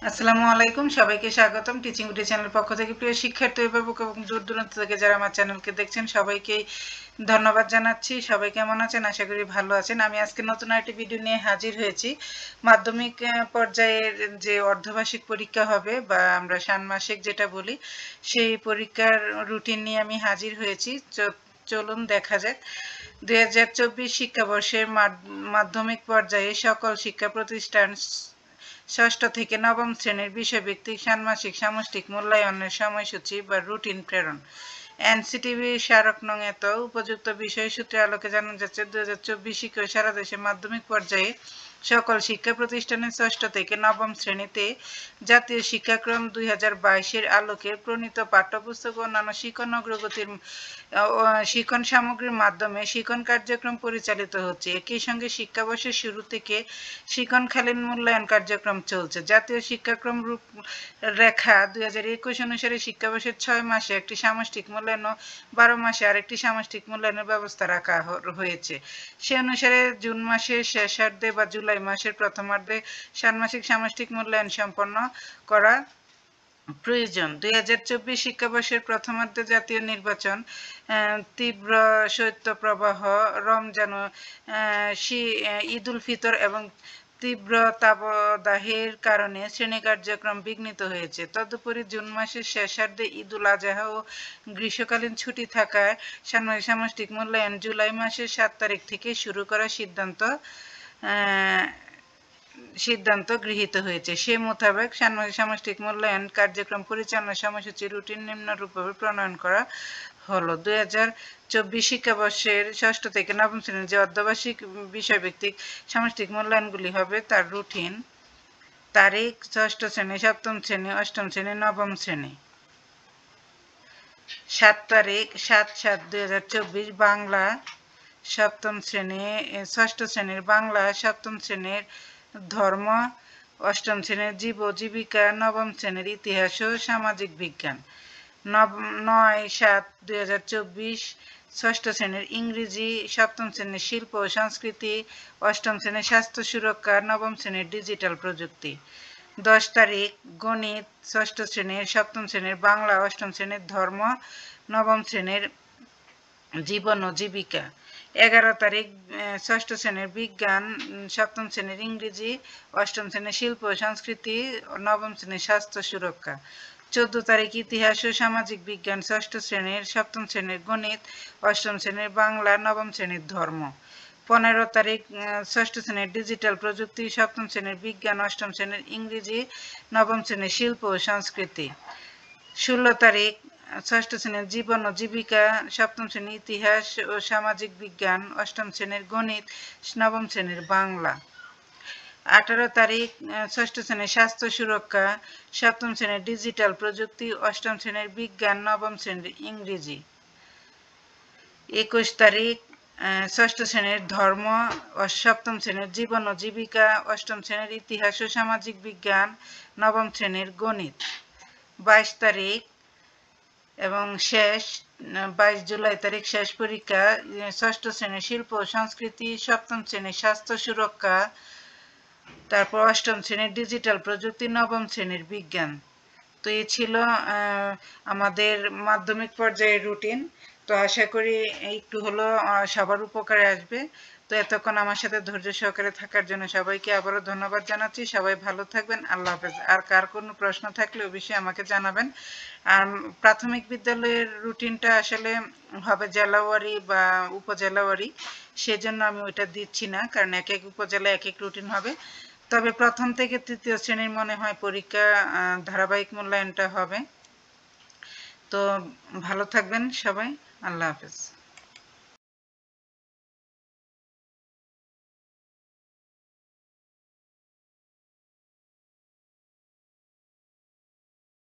আসসালামু আলাইকুম, সবাইকে স্বাগতম টিচিং উডি চ্যানেল পক্ষ থেকে। প্রিয় শিক্ষার্থী অভিভাবক এবং দূর দূরান্ত থেকে যারা আমার চ্যানেলকে দেখছেন সবাইকে ধন্যবাদ জানাচ্ছি। সবাই কেমন আছেন? আশা করি ভালো আছেন। আমি আজকে নতুন একটি ভিডিও নিয়ে হাজির হয়েছি। মাধ্যমিক পর্যায়ের যে অর্ধবার্ষিক পরীক্ষা হবে বা আমরা ষান্মাসিক যেটা বলি, সেই পরীক্ষার রুটিন নিয়ে আমি হাজির হয়েছি। চলুন দেখা যাক। 2024 শিক্ষাবর্ষের মাধ্যমিক পর্যায়ে সকল শিক্ষা প্রতিষ্ঠান ষষ্ঠ থেকে নবম শ্রেণীর বিষয়ভিত্তিক ষান্মাসিক সামষ্টিক মূল্যায়নের সময়সূচি বা রুটিন প্রেরণ। এনসিটিভি স্মারক নং এত উপযুক্ত বিষয়সূত্রের আলোকে জানানো যাচ্ছে 2024 শিক্ষক সারা দেশে মাধ্যমিক পর্যায়ে সকল শিক্ষা প্রতিষ্ঠানের ষষ্ঠ থেকে নবম শ্রেণীতে জাতীয় শিক্ষাক্রম 2022-এর আলোকে প্রণীত পাঠ্যপুস্তক ও অন্যান্য শিক্ষণ অগ্রগতির শিক্ষণ সামগ্রীর মাধ্যমে শিক্ষণ কার্যক্রম পরিচালিত হচ্ছে। একই সঙ্গে শিক্ষাবর্ষের শুরু থেকে শিক্ষণকালীন মূল্যায়ন কার্যক্রম চলছে। জাতীয় শিক্ষাক্রম রূপরেখা 2021 অনুসারে শিক্ষাবর্ষের 6 মাসে একটি সামষ্টিক মূল্যায়ন ও 12 মাসে আরেকটি সামষ্টিক মূল্যায়নের ব্যবস্থা রাখা হয়েছে। সে অনুসারে জুন মাসের শেষার্ধে বা জুলাই মাসের প্রথমার্ধে ষান্মাসিক সামষ্টিক মূল্যায়ন সম্পন্ন করা প্রয়োজন। 2024 শিক্ষাবর্ষের প্রথমার্ধে জাতীয় নির্বাচন, তীব্র শৈত্যপ্রবাহ, রমজান, ঈদ উল ফিতর এবং তীব্র তাপদাহের কারণে শ্রেণী কার্যক্রম বিঘ্নিত হয়েছে। তদুপরি জুন মাসের শেষার্ধে ঈদ উল আজহা ও গ্রীষ্মকালীন ছুটি থাকায় সামষ্টিক মূল্যায়ন জুলাই মাসের 7 তারিখ থেকে শুরু করার সিদ্ধান্ত গৃহীত হয়েছে। সে মোতাবেক সামষ্টিক মূল্যায়ন কার্যক্রম পরিচালনার সময়সূচি রুটিন নিম্নরূপভাবে প্রণয়ন করা হলো। 2024 শিক্ষাবর্ষের ষষ্ঠ থেকে নবম শ্রেণীর যে অর্ধবার্ষিক বিষয়ভিত্তিক সামষ্টিক মূল্যায়নগুলি হবে তার রুটিন, তারিখ: ষষ্ঠ শ্রেণী, সপ্তম শ্রেণী, অষ্টম শ্রেণী, নবম শ্রেণী। 7 তারিখ 7/7/2024 বাংলা সপ্তম শ্রেণী, ষষ্ঠ শ্রেণীর বাংলা, সপ্তম শ্রেণীর ধর্ম, অষ্টম শ্রেণীর জীব ও জীবিকা, নবম শ্রেণীর ইতিহাস ও সামাজিক বিজ্ঞান। 9/7/2024 ষষ্ঠ শ্রেণীর ইংরেজি, সপ্তম শ্রেণীর শিল্প ও সংস্কৃতি, অষ্টম শ্রেণীর স্বাস্থ্য সুরক্ষা, নবম শ্রেণীর ডিজিটাল প্রযুক্তি। 10 তারিখ গণিত, ষষ্ঠ শ্রেণীর, সপ্তম শ্রেণীর বাংলা, অষ্টম শ্রেণীর ধর্ম, নবম শ্রেণীর জীবন ও জীবিকা। 11 তারিখ ষষ্ঠ শ্রেণীর বিজ্ঞান, সপ্তম শ্রেণীর ইংরেজি, অষ্টম শ্রেণীর শিল্প ও সংস্কৃতি, নবম শ্রেণীর স্বাস্থ্য সুরক্ষা। 14 তারিখ ইতিহাস ও সামাজিক বিজ্ঞান, ষষ্ঠ শ্রেণীর, সপ্তম শ্রেণীর গণিত, অষ্টম শ্রেণীর বাংলা, নবম শ্রেণীর ধর্ম। 15 তারিখ ষষ্ঠ শ্রেণীর ডিজিটাল প্রযুক্তি, সপ্তম শ্রেণীর বিজ্ঞান, অষ্টম শ্রেণীর ইংরেজি, নবম শ্রেণীর শিল্প ও সংস্কৃতি। 16 তারিখ ষষ্ঠ শ্রেণীর জীবন ও জীবিকা, সপ্তম শ্রেণীর ইতিহাস ও সামাজিক বিজ্ঞান, অষ্টম শ্রেণীর গণিত, নবম শ্রেণীর বাংলা। 18 তারিখ ষষ্ঠ শ্রেণীর স্বাস্থ্য সুরক্ষা, সপ্তম শ্রেণীর ডিজিটাল প্রযুক্তি, অষ্টম শ্রেণীর বিজ্ঞান, নবম শ্রেণীর ইংরেজি। 21 তারিখ ষষ্ঠ শ্রেণীর ধর্ম, সপ্তম শ্রেণীর জীবন ও জীবিকা, অষ্টম শ্রেণীর ইতিহাস ও সামাজিক বিজ্ঞান, নবম শ্রেণীর গণিত। 22 তারিখ এবং 22 জুলাই তারিখ শেষ পরীক্ষা, ষষ্ঠ শ্রেণীর শিল্প ও সংস্কৃতি, সপ্তম শ্রেণীর স্বাস্থ্য সুরক্ষা, তারপর অষ্টম শ্রেণীর ডিজিটাল প্রযুক্তি, নবম শ্রেণীর বিজ্ঞান। তো এই ছিল আমাদের মাধ্যমিক পর্যায়ের রুটিন। তো আশা করি একটু হলো সবার উপকারে আসবে। তো এতক্ষণ আমার সাথে ধৈর্য সহকারে থাকার জন্য সবাইকে আবারও ধন্যবাদ জানাচ্ছি। সবাই ভালো থাকবেন। আল্লাহ হাফেজ। আর কার কোনো প্রশ্ন থাকলে অবশ্যই আমাকে জানাবেন। আর প্রাথমিক বিদ্যালয়ের রুটিনটা আসলে হবে জেলাওয়ারি বা উপজেলাওয়ারি, সেজন্য আমি ওইটা দিচ্ছি না, কারণ এক এক উপজেলায় এক এক রুটিন হবে। তবে প্রথম থেকে তৃতীয় শ্রেণীর মনে হয় পরীক্ষা ধারাবাহিক মূল্যায়নটা হবে। তো ভালো থাকবেন সবাই। আল্লাহ হাফেজ।